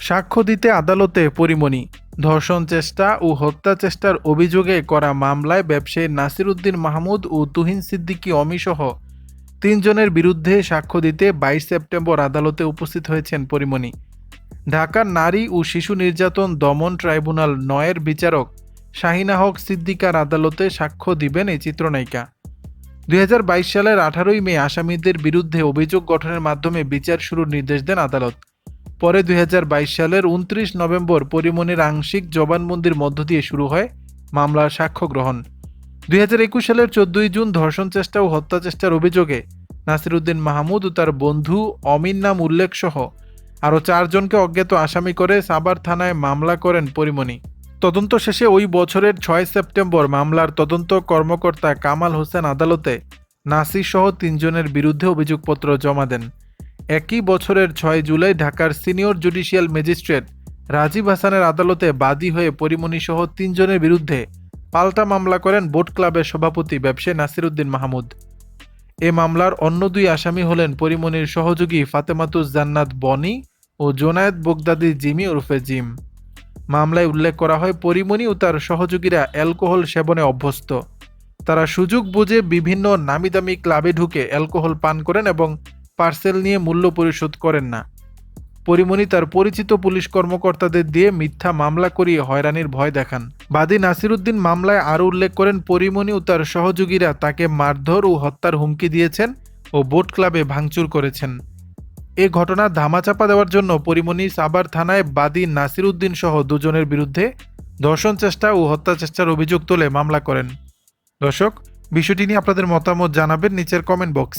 সাক্ষ্য দিতে আদালতে পরীমনি। ধর্ষণ চেষ্টা ও হত্যা চেষ্টার অভিযোগে করা মামলায় ব্যবসায়ী নাসির উদ্দিন মাহমুদ ও তুহিন সিদ্দিকী অমিসহ তিনজনের বিরুদ্ধে সাক্ষ্য দিতে ২২ সেপ্টেম্বর আদালতে উপস্থিত হয়েছেন পরীমনি। ঢাকার নারী ও শিশু নির্যাতন দমন ট্রাইব্যুনাল ৯-এর বিচারক শাহিনা হক সিদ্দিকার আদালতে সাক্ষ্য দিবেন এই চিত্রনায়িকা। ২০২২ সালের ১৮ই মে আসামিদের বিরুদ্ধে অভিযোগ গঠনের মাধ্যমে বিচার শুরুর নির্দেশ দেন আদালত। পরে ২০২২ সালের ২৯ নভেম্বর পরীমনির আংশিক জবানবন্দির মধ্য দিয়ে শুরু হয় মামলার সাক্ষ্য গ্রহণ। ২০২১ সালের ১৪ই জুন ধর্ষণ চেষ্টা ও হত্যা চেষ্টার অভিযোগে নাসির উদ্দিন মাহমুদ ও তার বন্ধু অমিন নাম উল্লেখ সহ আরও ৪ জনকে অজ্ঞাত আসামি করে সাভার থানায় মামলা করেন পরীমনি। তদন্ত শেষে ওই বছরের ৬ সেপ্টেম্বর মামলার তদন্ত কর্মকর্তা কামাল হোসেন আদালতে নাসির সহ ৩ জনের বিরুদ্ধে অভিযোগপত্র জমা দেন। একই বছরের ৬ জুলাই ঢাকার সিনিয়র জুডিশিয়াল ম্যাজিস্ট্রেট রাজীব হাসানের আদালতে বাদী হয়ে পরীমনি সহ ৩ জনের বিরুদ্ধে পাল্টা মামলা করেন বোট ক্লাবের সভাপতি ব্যবসায়ী নাসির উদ্দিন মাহমুদ। এ মামলার অন্য ২ আসামি হলেন পরীমনির সহযোগী ফাতেমাতুজ জান্নাত বনি ও জোনায়েদ বোগদাদি জিমি ওরফে জিম। মামলায় উল্লেখ করা হয় পরীমনি ও তার সহযোগীরা অ্যালকোহল সেবনে অভ্যস্ত। তারা সুযোগ বুঝে বিভিন্ন নামিদামি ক্লাবে ঢুকে অ্যালকোহল পান করেন এবং পার্সেল নিয়ে মূল্য পরিশোধ করেন না। পরীমনি তার পরিচিত পুলিশ কর্মকর্তাদের দিয়ে মিথ্যা মামলা করিয়ে হয়রানির ভয় দেখান। বাদী নাসির উদ্দিন মামলায় আরও উল্লেখ করেন পরীমনি ও তার সহযোগীরা তাকে মারধর ও হত্যার হুমকি দিয়েছেন ও বোট ক্লাবে ভাঙচুর করেছেন। এ ঘটনা ধামাচাপা দেওয়ার জন্য পরীমনি সাভার থানায় বাদী নাসির উদ্দিন সহ ২ জনের বিরুদ্ধে ধর্ষণ চেষ্টা ও হত্যা চেষ্টার অভিযোগ তুলে মামলা করেন। দর্শক, বিষয়টি নিয়ে আপনাদের মতামত জানাবেন নিচের কমেন্ট বক্স।